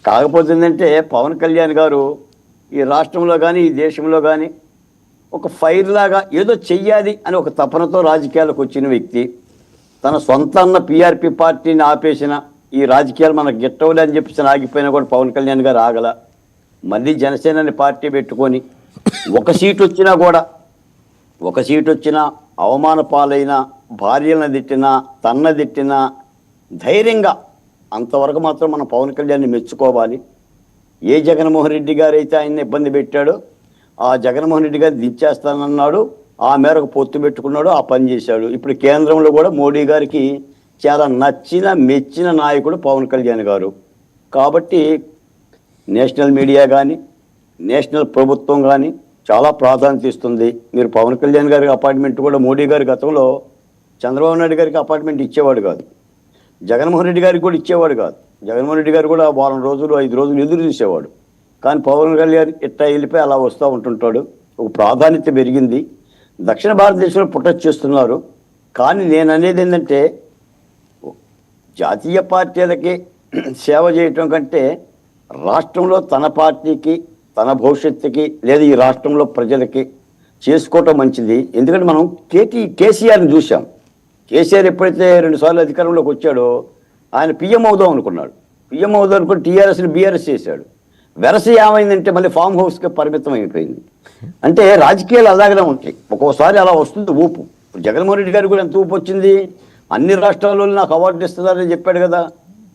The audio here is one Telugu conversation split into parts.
కాకపోతే ఏంటంటే పవన్ కళ్యాణ్ గారు ఈ రాష్ట్రంలో కానీ ఈ దేశంలో కానీ ఒక ఫైర్ లాగా ఏదో చెయ్యాలి అని ఒక తపనతో రాజకీయాలకు వచ్చిన వ్యక్తి. తన సొంత అన్న పిఆర్పి పార్టీని ఆపేసిన, ఈ రాజకీయాలు మనకు గిట్టవులే అని చెప్పేసి ఆగిపోయినా కూడా పవన్ కళ్యాణ్ గారు ఆగల. మళ్ళీ జనసేనని పార్టీ పెట్టుకొని ఒక సీటు వచ్చినా అవమాన పాలైనా, భార్యలను తిట్టినా, తన్న తిట్టినా ధైర్యంగా అంతవరకు మాత్రం మనం పవన్ కళ్యాణ్ని మెచ్చుకోవాలి. ఏ జగన్మోహన్ రెడ్డి గారు అయితే ఆయన్ని ఇబ్బంది పెట్టాడో ఆ జగన్మోహన్ రెడ్డి గారు దించేస్తానన్నాడు, ఆ మేరకు పొత్తు పెట్టుకున్నాడు, ఆ పని చేశాడు. ఇప్పుడు కేంద్రంలో కూడా మోడీ గారికి చాలా నచ్చిన మెచ్చిన నాయకుడు పవన్ కళ్యాణ్ గారు. కాబట్టి నేషనల్ మీడియా కానీ నేషనల్ ప్రభుత్వం కానీ చాలా ప్రాధాన్యత ఇస్తుంది. మీరు పవన్ కళ్యాణ్ గారికి అపార్ట్మెంట్ కూడా మోడీ గారి గతంలో చంద్రబాబు నాయుడు గారికి అపార్ట్మెంట్ ఇచ్చేవాడు కాదు, జగన్మోహన్ రెడ్డి గారికి కూడా ఇచ్చేవాడు కాదు. జగన్మోహన్ రెడ్డి గారు కూడా వారం రోజులు 5 రోజులు ఎదురు చూసేవాడు. కానీ పవన్ కళ్యాణ్ ఇట్టా వెళ్ళిపోయి అలా వస్తూ ఉంటుంటాడు. ఒక ప్రాధాన్యత పెరిగింది. దక్షిణ భారతదేశంలో ప్రొటెస్ట్ చేస్తున్నారు. కానీ నేను అనేది ఏంటంటే జాతీయ పార్టీలకి సేవ చేయటం కంటే రాష్ట్రంలో తన పార్టీకి, తన భవిష్యత్తుకి లేదా ఈ రాష్ట్రంలో ప్రజలకి చేసుకోవటం మంచిది. ఎందుకంటే మనం కేసీఆర్ని చూసాం. కేసీఆర్ ఎప్పుడైతే 2 సార్లు అధికారంలోకి వచ్చాడో ఆయన పిఎం అవుదాం అనుకున్నాడు. పిఎం అవుదాం అనుకుని టీఆర్ఎస్ని బీఆర్ఎస్ చేశాడు. వెరస ఏమైందంటే మళ్ళీ ఫామ్ హౌస్కి పరిమితం అయిపోయింది. అంటే రాజకీయాలు అలాగనే ఉంటాయి. ఒక్కోసారి అలా వస్తుంది ఊపు. జగన్మోహన్ రెడ్డి గారికి కూడా ఎంత ఊపు వచ్చింది. అన్ని రాష్ట్రాల్లో నాకు అవార్డు ఇస్తున్నారని చెప్పాడు కదా.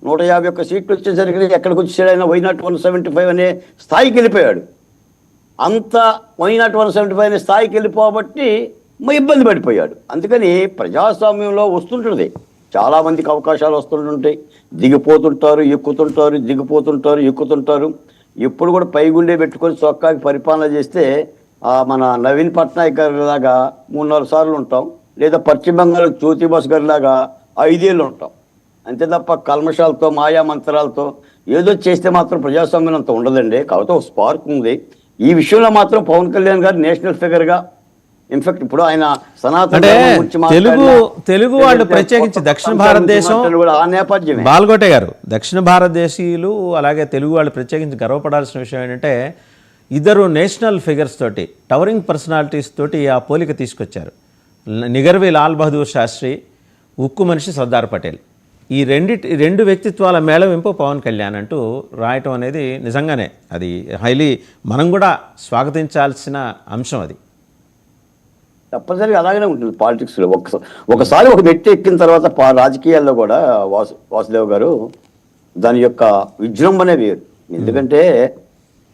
151 సీట్లు వచ్చేసరికి ఎక్కడికి వచ్చాడు ఆయన వైనాట్ 175 అనే స్థాయికి వెళ్ళిపోయాడు. అంత వైనాట్ 175 అనే స్థాయికి వెళ్ళిపోబట్టి ఇబ్బంది పడిపోయాడు. అందుకని ప్రజాస్వామ్యంలో వస్తుంటుంది, చాలామందికి అవకాశాలు వస్తుంటుంటాయి. దిగిపోతుంటారు, ఎక్కుతుంటారు, దిగిపోతుంటారు, ఎక్కుతుంటారు. ఎప్పుడు కూడా పైగుండే పెట్టుకొని చొక్కాకి పరిపాలన చేస్తే మన నవీన్ పట్నాయక్ గారి లాగా 3-4 సార్లు ఉంటాం, లేదా పశ్చిమ బంగాల్ జ్యోతి బస్ గారి లాగా 5 ఏళ్ళు ఉంటాం. అంతే తప్ప కల్మషాలతో మాయా మంత్రాలతో ఏదో చేస్తే మాత్రం ప్రజాస్వామ్యం అంత ఉండదండి. కాబట్టి ఒక స్పార్క్ ఉంది. ఈ విషయంలో మాత్రం పవన్ కళ్యాణ్ గారు నేషనల్ ఫిగర్గా, ఇన్ఫాక్ట్ ఇప్పుడు ఆయన సనాతన తెలుగు వాళ్ళు ప్రత్యేకించి దక్షిణ భారతదేశం ఆ నేపథ్యం బాల్గోటే గారు, దక్షిణ భారతదేశీయులు అలాగే తెలుగు వాళ్ళు ప్రత్యేకించి గర్వపడాల్సిన విషయం ఏంటంటే ఇద్దరు నేషనల్ ఫిగర్స్ తోటి, టవరింగ్ పర్సనాలిటీస్ తోటి ఆ పోలిక తీసుకొచ్చారు. నిగర్వి లాల్ బహదూర్ శాస్త్రి, ఉక్కు మనిషి సర్దార్ పటేల్. ఈ రెండు వ్యక్తిత్వాల మేళవింపు పవన్ కళ్యాణ్ అంటూ రాయటం అనేది నిజంగానే అది హైలీ మనం కూడా స్వాగతించాల్సిన అంశం. అది తప్పనిసరిగా అలాగనే ఉంటుంది పాలిటిక్స్లో. ఒకసారి ఒక వ్యక్తి ఎక్కిన తర్వాత రాజకీయాల్లో కూడా వాసుదేవ్ గారు దాని యొక్క విజృంభణే వేరు. ఎందుకంటే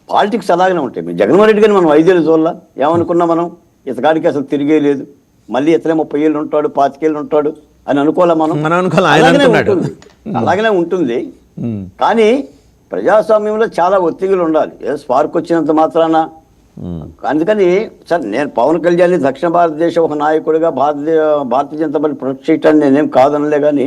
పాలిటిక్స్ అలాగనే ఉంటాయి. జగన్మోహన్ రెడ్డి గారిని మనం 5 ఏళ్ళు చూడాల ఏమనుకున్నా మనం, ఇతగాడికి అసలు తిరిగే లేదు, మళ్ళీ ఇతనే 30 ఏళ్ళు ఉంటాడు, 25 ఏళ్ళు ఉంటాడు అని అనుకోలే మనం. అలాగనే ఉంటుంది. కానీ ప్రజాస్వామ్యంలో చాలా ఒత్తిడిలు ఉండాలి. ఏదో స్పార్క్ వచ్చినంత మాత్రాన. అందుకని సార్ నేను పవన్ కళ్యాణ్ దక్షిణ భారతదేశం ఒక నాయకుడిగా భారతీయ జనతా పార్టీ ప్రొటెక్ట్ చేయటాన్ని నేనేం కాదనలే, కానీ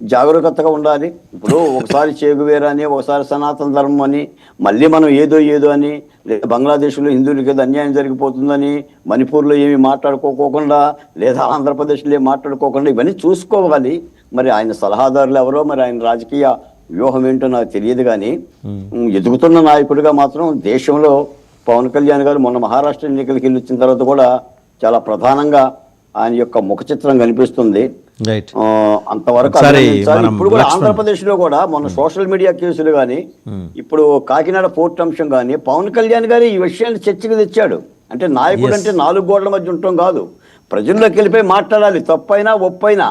జాగరూకతగా ఉండాలి. ఇప్పుడు ఒకసారి చేగువేరా అని, ఒకసారి సనాతన ధర్మం అని, మళ్ళీ మనం ఏదో అని, లేదా బంగ్లాదేశ్లో హిందువులకి ఏదో అన్యాయం జరిగిపోతుందని, మణిపూర్లో ఏమి మాట్లాడుకోకుండా, లేదా ఆంధ్రప్రదేశ్లో ఏమి మాట్లాడుకోకుండా ఇవన్నీ చూసుకోవాలి. మరి ఆయన సలహాదారులు ఎవరో, మరి ఆయన రాజకీయ వ్యూహం ఏంటో నాకు తెలియదు. కానీ ఎదుగుతున్న నాయకుడిగా మాత్రం దేశంలో పవన్ కళ్యాణ్ గారు మొన్న మహారాష్ట్ర ఎన్నికలకి వెళ్ళి వచ్చిన తర్వాత కూడా చాలా ప్రధానంగా ఆయన యొక్క ముఖ చిత్రం కనిపిస్తుంది. అంతవరకు ఇప్పుడు కూడా ఆంధ్రప్రదేశ్ లో కూడా మొన్న సోషల్ మీడియా కేసులు కానీ, ఇప్పుడు కాకినాడ పోర్ట్ అంశం కానీ పవన్ కళ్యాణ్ గారు ఈ విషయాన్ని చర్చకు తెచ్చాడు. అంటే నాయకుడు అంటే 4 గోడల మధ్య ఉండటం కాదు, ప్రజల్లోకి వెళ్ళిపోయి మాట్లాడాలి. తప్పైనా ఒప్పైనా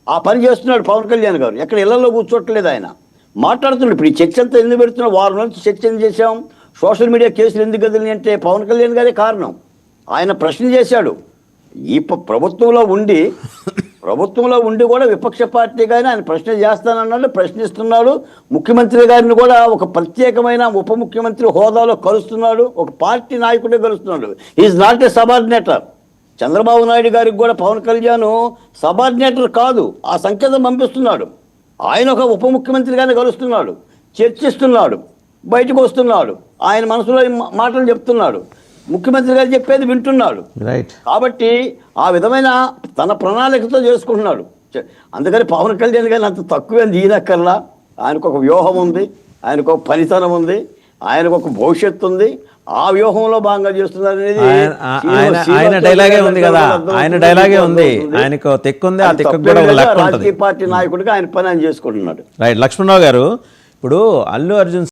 ఆ పని చేస్తున్నాడు పవన్ కళ్యాణ్ గారు. ఎక్కడ ఇళ్లలో కూర్చోట్లేదు, ఆయన మాట్లాడుతున్నాడు. ఇప్పుడు ఈ చర్చ అంతా ఎందుకు పెడుతున్నాం, వారం నుంచి చర్చ ఎందుకు చేశాం, సోషల్ మీడియా కేసులు ఎందుకు కదిలి అంటే పవన్ కళ్యాణ్ గారే కారణం. ఆయన ప్రశ్న చేశాడు. ఈ ప్రభుత్వంలో ఉండి కూడా విపక్ష పార్టీగానే ఆయన ప్రశ్న చేస్తానన్నాడు, ప్రశ్నిస్తున్నాడు. ముఖ్యమంత్రి గారిని కూడా ఒక ప్రత్యేకమైన ఉప ముఖ్యమంత్రి హోదాలో కలుస్తున్నాడు, ఒక పార్టీ నాయకుడే కలుస్తున్నాడు. Is not a subordinator. Chandrababu Naidu గారికి కూడా పవన్ కళ్యాణ్ సబార్డినేటర్ కాదు, ఆ సంకేతం పంపిస్తున్నాడు. ఆయన ఒక ఉప ముఖ్యమంత్రిగానే కలుస్తున్నాడు, చర్చిస్తున్నాడు, బయటకు వస్తున్నాడు, ఆయన మనసులో మాటలు చెప్తున్నాడు, ముఖ్యమంత్రి గారు చెప్పేది వింటున్నాడు. కాబట్టి ఆ విధమైన తన ప్రణాళికతో చేసుకుంటున్నాడు. అందుకని పవన్ కళ్యాణ్ గారిని అంత తక్కువే దీనక్కర్లా. ఆయనకు ఒక వ్యూహం ఉంది, ఆయనకు ఒక పనితనం ఉంది, ఆయనకు ఒక భవిష్యత్తు ఉంది, ఆ వ్యూహంలో భాగంగా చేస్తున్నారు అనేది ఆయన డైలాగే ఉంది కదా, ఆయన డైలాగే ఉంది, ఆయనకు తెక్కు ఉంది, ఆ తెక్కు కూడా ఒక లెక్క ఉంటుంది. రాజకీయ పార్టీ నాయకుడిగా ఆయన పని ఆయన చేసుకుంటున్నాడు. రైట్. లక్ష్మణరావు గారు, ఇప్పుడు అల్లు అర్జున్